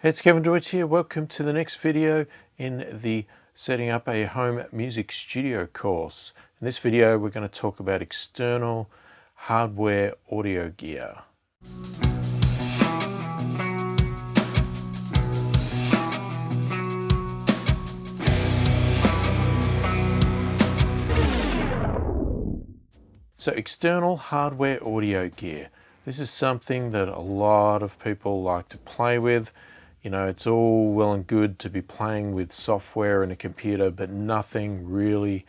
Hey, it's Kevin Deutsch here. Welcome to the next video in the setting up a home music studio course. In this video, we're going to talk about external hardware audio gear. So external hardware audio gear. This is something that a lot of people like to play with. You know, it's all well and good to be playing with software in a computer, but nothing really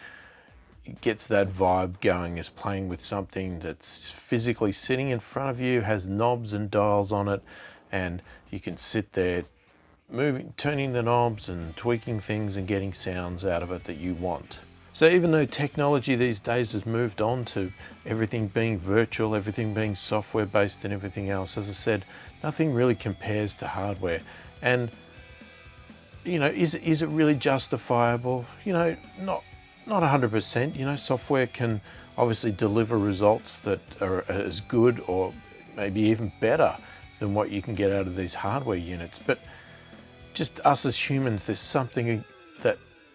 gets that vibe going as playing with something that's physically sitting in front of you, has knobs and dials on it, and you can sit there turning the knobs and tweaking things and getting sounds out of it that you want. So even though technology these days has moved on to everything being virtual, everything being software based and everything else, as I said, nothing really compares to hardware. And, you know, is it really justifiable? You know, not 100%. You know, software can obviously deliver results that are as good or maybe even better than what you can get out of these hardware units. But just us as humans, there's something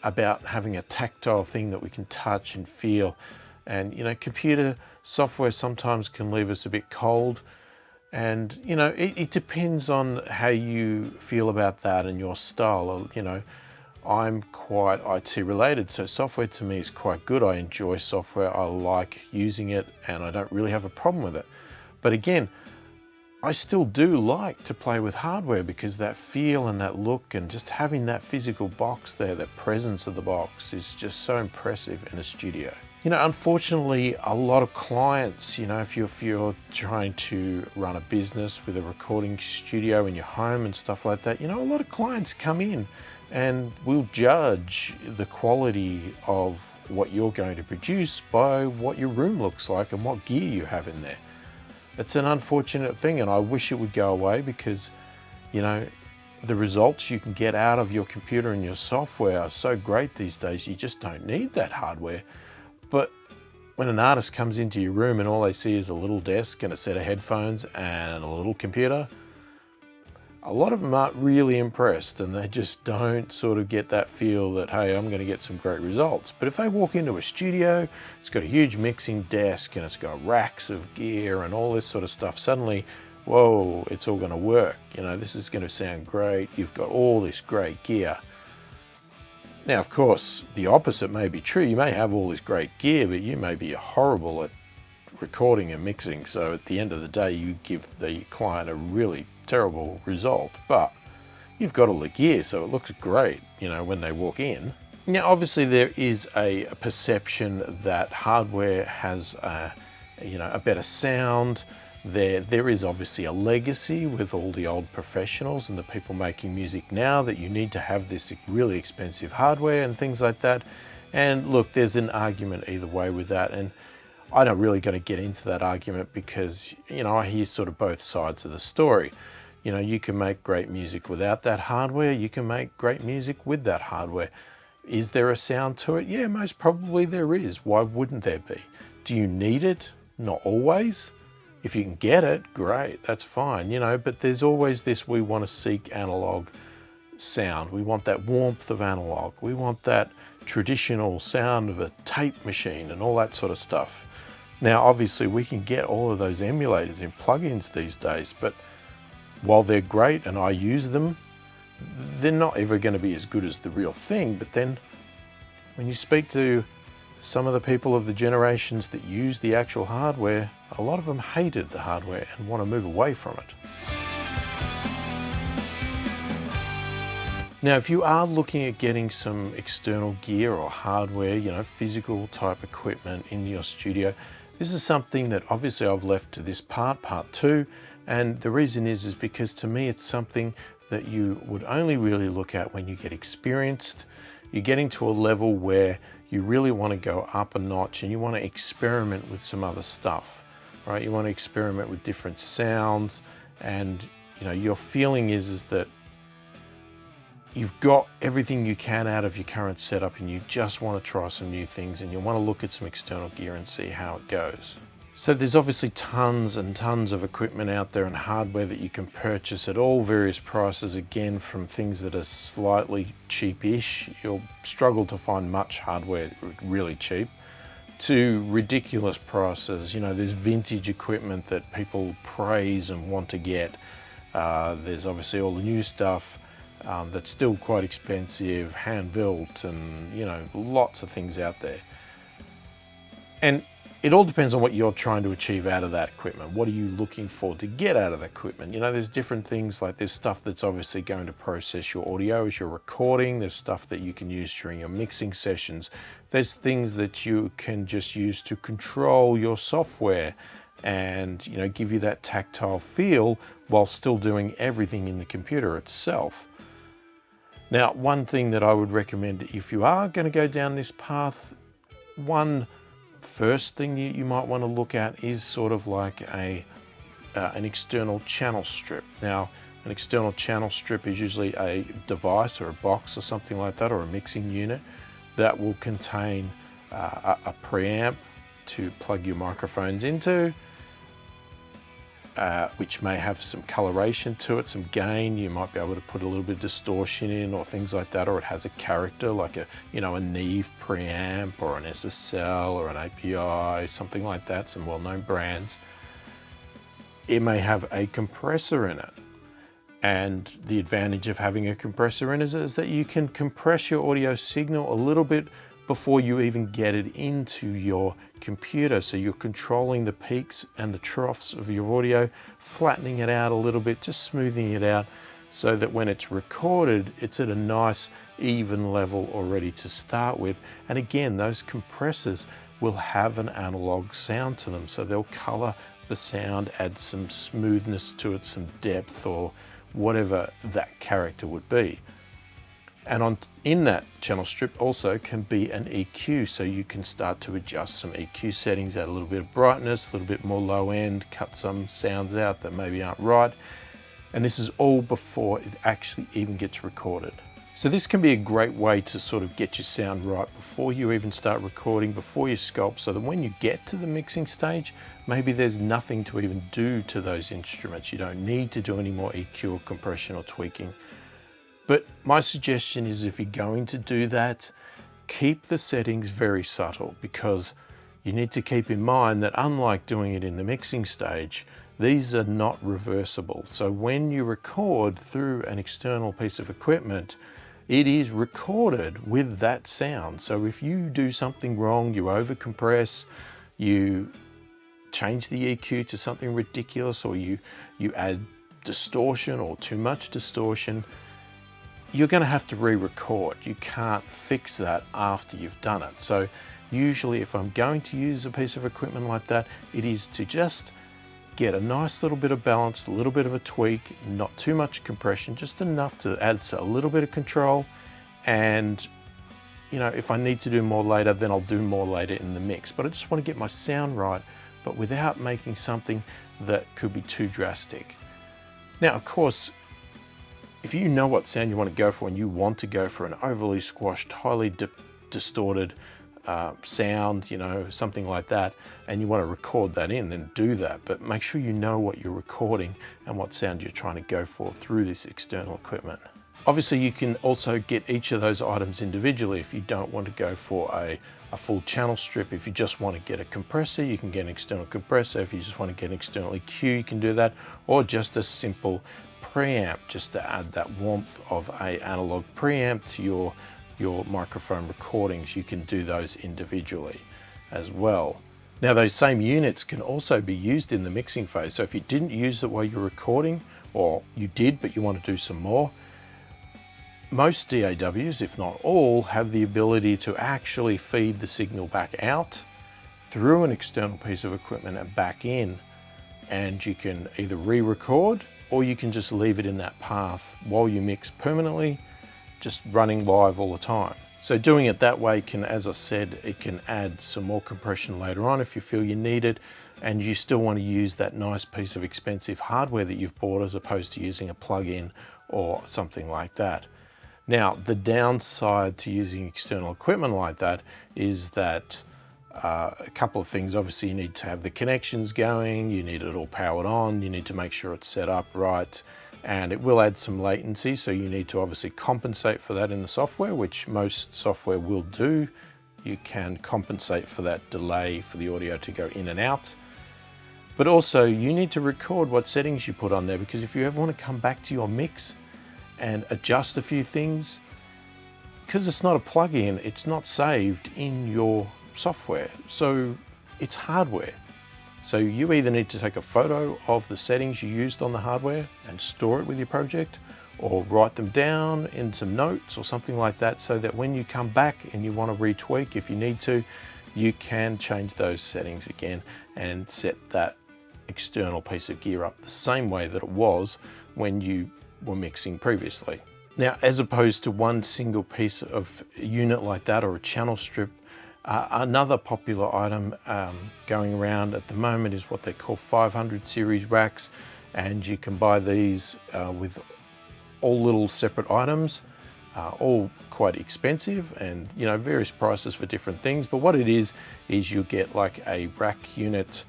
about having a tactile thing that we can touch and feel. And, you know, computer software sometimes can leave us a bit cold. And, you know, it depends on how you feel about that and your style. You know, I'm quite IT related, so software to me is quite good. I enjoy software, I like using it, and I don't really have a problem with it. But again, I still do like to play with hardware because that feel and that look and just having that physical box there, that presence of the box is just so impressive in a studio. You know, unfortunately, a lot of clients, you know, if you're trying to run a business with a recording studio in your home and stuff like that, you know, a lot of clients come in and will judge the quality of what you're going to produce by what your room looks like and what gear you have in there. It's an unfortunate thing, and I wish it would go away because, you know, the results you can get out of your computer and your software are so great these days, you just don't need that hardware. But when an artist comes into your room and all they see is a little desk and a set of headphones and a little computer, a lot of them aren't really impressed, and they just don't sort of get that feel that, hey, I'm going to get some great results. But if they walk into a studio, it's got a huge mixing desk and it's got racks of gear and all this sort of stuff, suddenly, whoa, it's all going to work. You know, this is going to sound great. You've got all this great gear. Now, of course, the opposite may be true. You may have all this great gear, but you may be horrible at recording and mixing. So at the end of the day, you give the client a really terrible result, but you've got all the gear, so it looks great, you know, when they walk in. Now, obviously, there is a perception that hardware has, you know, a better sound. There is obviously a legacy with all the old professionals and the people making music now that you need to have this really expensive hardware and things like that. And look, there's an argument either way with that, and I'm not really going to get into that argument because, you know, I hear sort of both sides of the story. You know, you can make great music without that hardware. You can make great music with that hardware. Is there a sound to it? Yeah, most probably there is. Why wouldn't there be? Do you need it? Not always. If you can get it, great, that's fine, you know, but there's always this, we want to seek analog sound. We want that warmth of analog. We want that traditional sound of a tape machine and all that sort of stuff. Now, obviously, we can get all of those emulators in plugins these days, but while they're great and I use them, they're not ever going to be as good as the real thing. But then when you speak to some of the people of the generations that use the actual hardware, a lot of them hated the hardware and want to move away from it. Now, if you are looking at getting some external gear or hardware, you know, physical type equipment in your studio, this is something that obviously I've left to this part 2. And the reason is because to me, it's something that you would only really look at when you get experienced. You're getting to a level where you really want to go up a notch and you want to experiment with some other stuff, right? You want to experiment with different sounds, and, you know, your feeling is that you've got everything you can out of your current setup and you just want to try some new things and you want to look at some external gear and see how it goes. So there's obviously tons and tons of equipment out there and hardware that you can purchase at all various prices, again, from things that are slightly cheapish. You'll struggle to find much hardware really cheap, to ridiculous prices. You know, there's vintage equipment that people praise and want to get. There's obviously all the new stuff that's still quite expensive, hand-built, and, you know, lots of things out there. And it all depends on what you're trying to achieve out of that equipment. What are you looking for to get out of the equipment? You know, there's different things, like there's stuff that's obviously going to process your audio as you're recording. There's stuff that you can use during your mixing sessions. There's things that you can just use to control your software and, you know, give you that tactile feel while still doing everything in the computer itself. Now, one thing that I would recommend if you are going to go down this path, one first thing you might want to look at is sort of like an external channel strip. Now, an external channel strip is usually a device or a box or something like that, or a mixing unit that will contain a preamp to plug your microphones into, which may have some coloration to it, some gain. You might be able to put a little bit of distortion in or things like that, or it has a character like a Neve preamp or an SSL or an API, something like that, some well-known brands. It may have a compressor in it. And the advantage of having a compressor in it is that you can compress your audio signal a little bit before you even get it into your computer. So you're controlling the peaks and the troughs of your audio, flattening it out a little bit, just smoothing it out so that when it's recorded, it's at a nice even level already to start with. And again, those compressors will have an analog sound to them. So they'll color the sound, add some smoothness to it, some depth, or whatever that character would be. And in that channel strip also can be an EQ, so you can start to adjust some EQ settings, add a little bit of brightness, a little bit more low end, cut some sounds out that maybe aren't right. And this is all before it actually even gets recorded. So this can be a great way to sort of get your sound right before you even start recording, before you sculpt, so that when you get to the mixing stage, maybe there's nothing to even do to those instruments. You don't need to do any more EQ or compression or tweaking. But my suggestion is, if you're going to do that, keep the settings very subtle, because you need to keep in mind that unlike doing it in the mixing stage, these are not reversible. So when you record through an external piece of equipment, it is recorded with that sound. So if you do something wrong, you overcompress, you change the EQ to something ridiculous, or you add distortion or too much distortion, you're going to have to re-record. You can't fix that after you've done it. So usually if I'm going to use a piece of equipment like that, it is to just get a nice little bit of balance, a little bit of a tweak, not too much compression, just enough to add a little bit of control. And, you know, if I need to do more later, then I'll do more later in the mix. But I just want to get my sound right, but without making something that could be too drastic. Now, of course, if you know what sound you want to go for and you want to go for an overly squashed, highly distorted sound, you know, something like that, and you want to record that in, then do that. But make sure you know what you're recording and what sound you're trying to go for through this external equipment. Obviously, you can also get each of those items individually if you don't want to go for a full channel strip. If you just want to get a compressor, you can get an external compressor. If you just want to get an external EQ, you can do that, or just a simple preamp, just to add that warmth of an analog preamp to your microphone recordings. You can do those individually as well. Now, those same units can also be used in the mixing phase. So if you didn't use it while you're recording, or you did but you want to do some more, most DAWs, if not all, have the ability to actually feed the signal back out through an external piece of equipment and back in, and you can either re-record, or you can just leave it in that path while you mix permanently, just running live all the time. So doing it that way can, as I said, it can add some more compression later on if you feel you need it, and you still want to use that nice piece of expensive hardware that you've bought, as opposed to using a plug-in or something like that. Now, the downside to using external equipment like that is that a couple of things. Obviously, you need to have the connections going, you need it all powered on, you need to make sure it's set up right, and it will add some latency, so you need to obviously compensate for that in the software, which most software will do. You can compensate for that delay for the audio to go in and out. But also, you need to record what settings you put on there, because if you ever want to come back to your mix and adjust a few things, because it's not a plugin, it's not saved in your software, so it's hardware. So you either need to take a photo of the settings you used on the hardware and store it with your project, or write them down in some notes or something like that, so that when you come back and you want to retweak, if you need to, you can change those settings again and set that external piece of gear up the same way that it was when you were mixing previously. Now, as opposed to one single piece of unit like that, or a channel strip, another popular item going around at the moment is what they call 500 series racks, and you can buy these with all little separate items, all quite expensive, and various prices for different things. But what it is you'll get like a rack unit,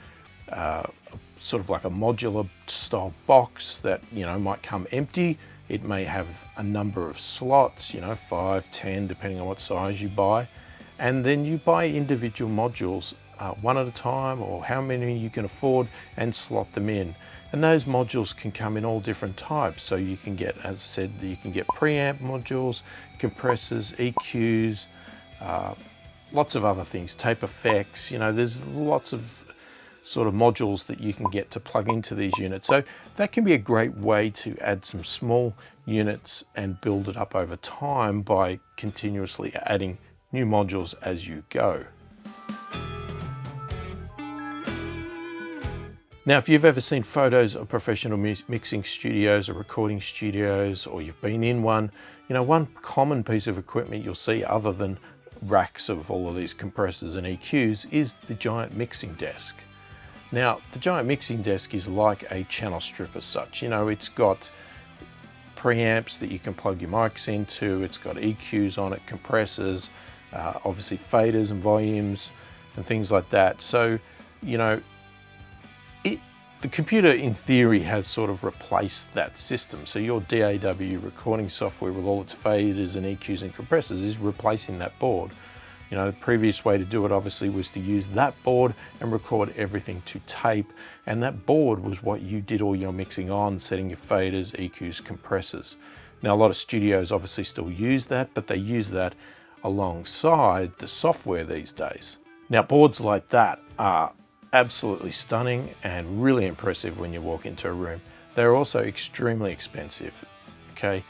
sort of like a modular style box that might come empty. It may have a number of slots, 5, 10, depending on what size you buy. And then you buy individual modules, one at a time, or how many you can afford, and slot them in. And those modules can come in all different types. So you can get, as I said, you can get preamp modules, compressors, EQs, lots of other things, tape effects. There's lots of sort of modules that you can get to plug into these units. So that can be a great way to add some small units and build it up over time by continuously adding new modules as you go. Now, if you've ever seen photos of professional mixing studios or recording studios, or you've been in one, one common piece of equipment you'll see, other than racks of all of these compressors and EQs, is the giant mixing desk. Now, the giant mixing desk is like a channel strip as such. It's got preamps that you can plug your mics into, it's got EQs on it, compressors, obviously faders and volumes and things like that. So, the computer in theory has sort of replaced that system. So your DAW recording software with all its faders and EQs and compressors is replacing that board. The previous way to do it obviously was to use that board and record everything to tape, and that board was what you did all your mixing on, setting your faders, EQs, compressors. Now, a lot of studios obviously still use that, but they use that alongside the software these days. Now, boards like that are absolutely stunning and really impressive when you walk into a room. They're also extremely expensive, okay,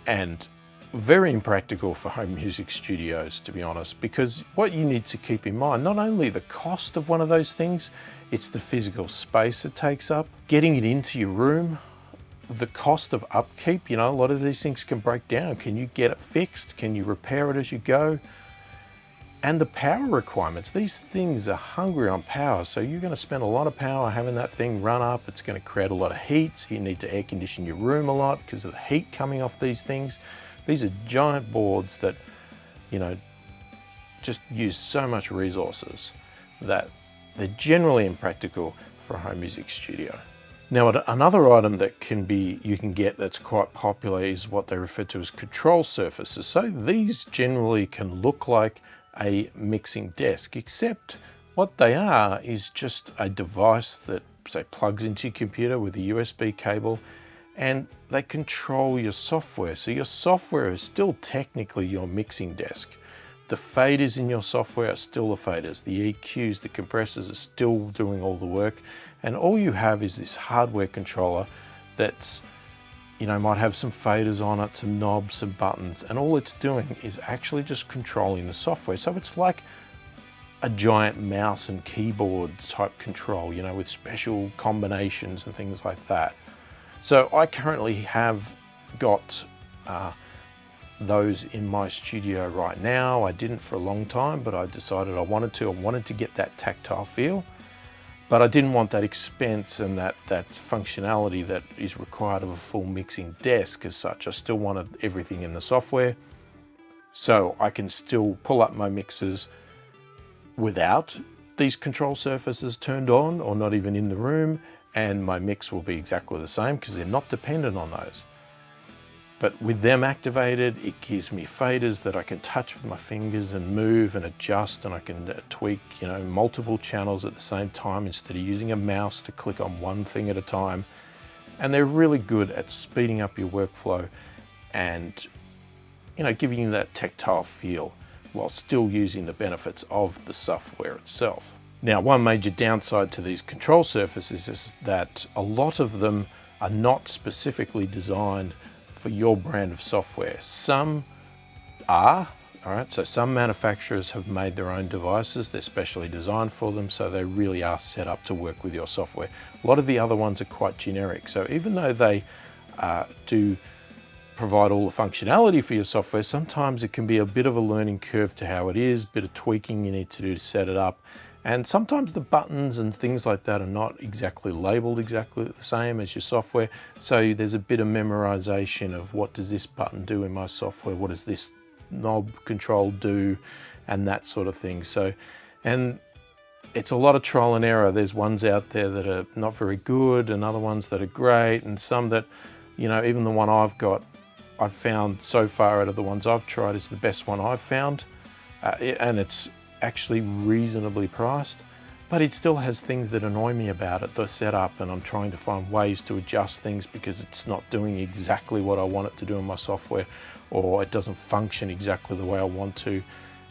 and very impractical for home music studios, to be honest, because what you need to keep in mind, not only the cost of one of those things, it's the physical space it takes up, getting it into your room, the cost of upkeep. A lot of these things can break down. Can you get it fixed? Can you repair it as you go? And the power requirements. These things are hungry on power, so you're going to spend a lot of power having that thing run up. It's going to create a lot of heat, so you need to air condition your room a lot because of the heat coming off these things. These are giant boards that, just use so much resources that they're generally impractical for a home music studio. Now, another item that you can get that's quite popular is what they refer to as control surfaces. So these generally can look like a mixing desk, except what they are is just a device that, say, plugs into your computer with a USB cable, and they control your software. So your software is still technically your mixing desk. The faders in your software are still the faders. The EQs, the compressors are still doing all the work. And all you have is this hardware controller that's, might have some faders on it, some knobs, some buttons, and all it's doing is actually just controlling the software. So it's like a giant mouse and keyboard type control, with special combinations and things like that. So I currently have got those in my studio right now. I didn't for a long time, but I decided I wanted to get that tactile feel, but I didn't want that expense and that functionality that is required of a full mixing desk as such. I still wanted everything in the software, so I can still pull up my mixers, without these control surfaces turned on or not even in the room, and my mix will be exactly the same because they're not dependent on those. But with them activated, it gives me faders that I can touch with my fingers and move and adjust, and I can tweak, multiple channels at the same time instead of using a mouse to click on one thing at a time. And they're really good at speeding up your workflow and, giving you that tactile feel while still using the benefits of the software itself. Now, one major downside to these control surfaces is that a lot of them are not specifically designed for your brand of software. Some are, all right, so some manufacturers have made their own devices, they're specially designed for them, so they really are set up to work with your software. A lot of the other ones are quite generic, so even though they do provide all the functionality for your software, sometimes it can be a bit of a learning curve to how it is, a bit of tweaking you need to do to set it up. And sometimes the buttons and things like that are not exactly labeled exactly the same as your software. So there's a bit of memorization of what does this button do in my software? What does this knob control do? And that sort of thing. So, and it's a lot of trial and error. There's ones out there that are not very good and other ones that are great. And some that, even the one I've got, I've found so far out of the ones I've tried is the best one I've found. And it's actually reasonably priced, but it still has things that annoy me about it, the setup, and I'm trying to find ways to adjust things because it's not doing exactly what I want it to do in my software, or it doesn't function exactly the way I want to.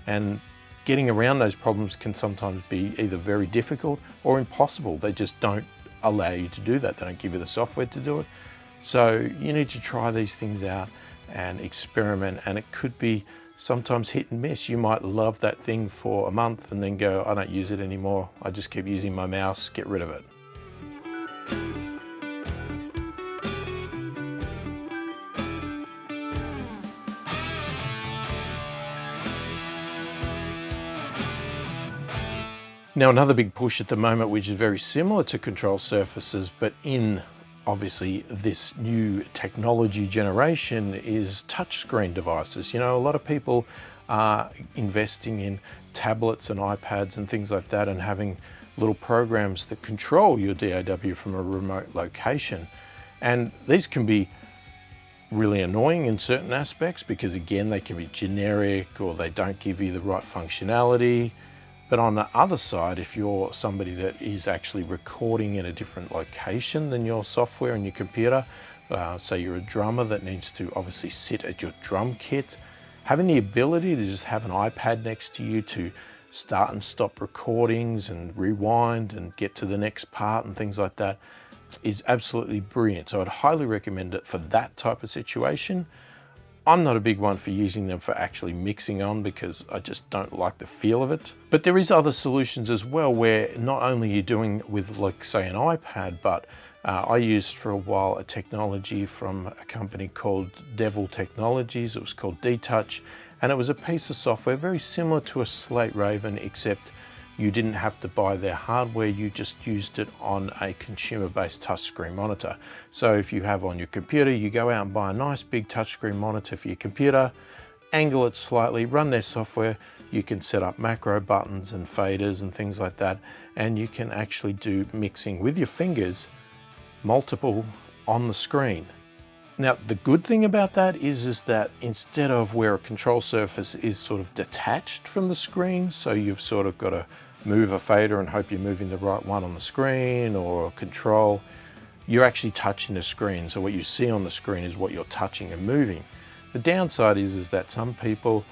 And getting around those problems can sometimes be either very difficult or impossible. They just don't allow you to do that. They don't give you the software to do it. So you need to try these things out and experiment, and it could be sometimes hit and miss. You might love that thing for a month and then go, I don't use it anymore. I just keep using my mouse, get rid of it. Now, another big push at the moment, which is very similar to control surfaces, but in obviously this new technology generation, is touchscreen devices. A lot of people are investing in tablets and iPads and things like that and having little programs that control your DAW from a remote location. And these can be really annoying in certain aspects because, again, they can be generic or they don't give you the right functionality. But on the other side, if you're somebody that is actually recording in a different location than your software and your computer, say you're a drummer that needs to obviously sit at your drum kit, having the ability to just have an iPad next to you to start and stop recordings and rewind and get to the next part and things like that is absolutely brilliant. So I'd highly recommend it for that type of situation. I'm not a big one for using them for actually mixing on because I just don't like the feel of it. But there is other solutions as well where not only you're doing with, like, say, an iPad, but I used for a while a technology from a company called Devil Technologies. It was called DTouch, and it was a piece of software very similar to a Slate Raven, except you didn't have to buy their hardware, you just used it on a consumer-based touchscreen monitor. So if you have on your computer, you go out and buy a nice big touchscreen monitor for your computer, angle it slightly, run their software, you can set up macro buttons and faders and things like that, and you can actually do mixing with your fingers, multiple on the screen. Now, the good thing about that is that instead of where a control surface is sort of detached from the screen, so you've sort of got to move a fader and hope you're moving the right one on the screen, or control, you're actually touching the screen. So what you see on the screen is what you're touching and moving. The downside is that some people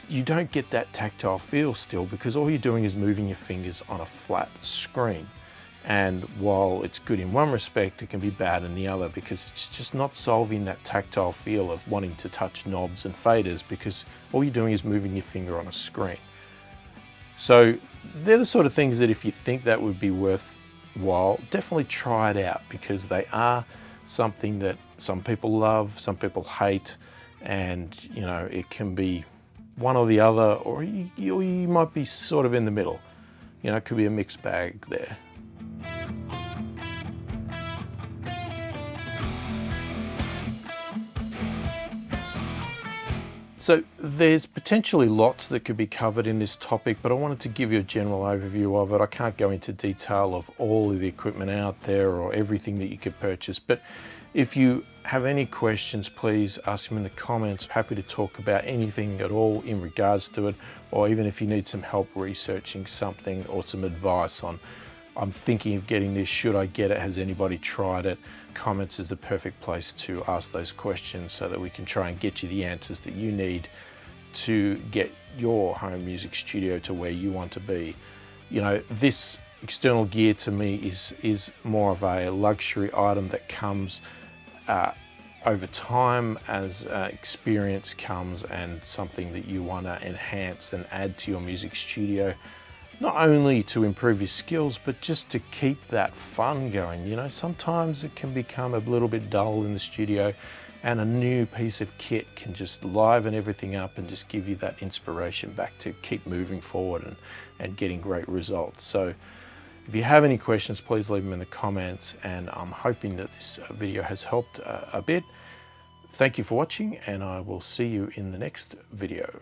you don't get that tactile feel still because all you're doing is moving your fingers on a flat screen. And while it's good in one respect, it can be bad in the other because it's just not solving that tactile feel of wanting to touch knobs and faders because all you're doing is moving your finger on a screen. So they're the sort of things that if you think that would be worthwhile, definitely try it out because they are something that some people love, some people hate, and it can be one or the other, or you might be sort of in the middle. It could be a mixed bag there. So there's potentially lots that could be covered in this topic, but I wanted to give you a general overview of it. I can't go into detail of all of the equipment out there or everything that you could purchase, but if you have any questions, please ask them in the comments. Happy to talk about anything at all in regards to it, or even if you need some help researching something or some advice on, I'm thinking of getting this, should I get it, has anybody tried it? Comments is the perfect place to ask those questions so that we can try and get you the answers that you need to get your home music studio to where you want to be. You know, this external gear to me is more of a luxury item that comes over time as experience comes, and something that you want to enhance and add to your music studio, not only to improve your skills, but just to keep that fun going. You know, sometimes it can become a little bit dull in the studio, and a new piece of kit can just liven everything up and just give you that inspiration back to keep moving forward and getting great results. So if you have any questions, please leave them in the comments, and I'm hoping that this video has helped a bit. Thank you for watching, and I will see you in the next video.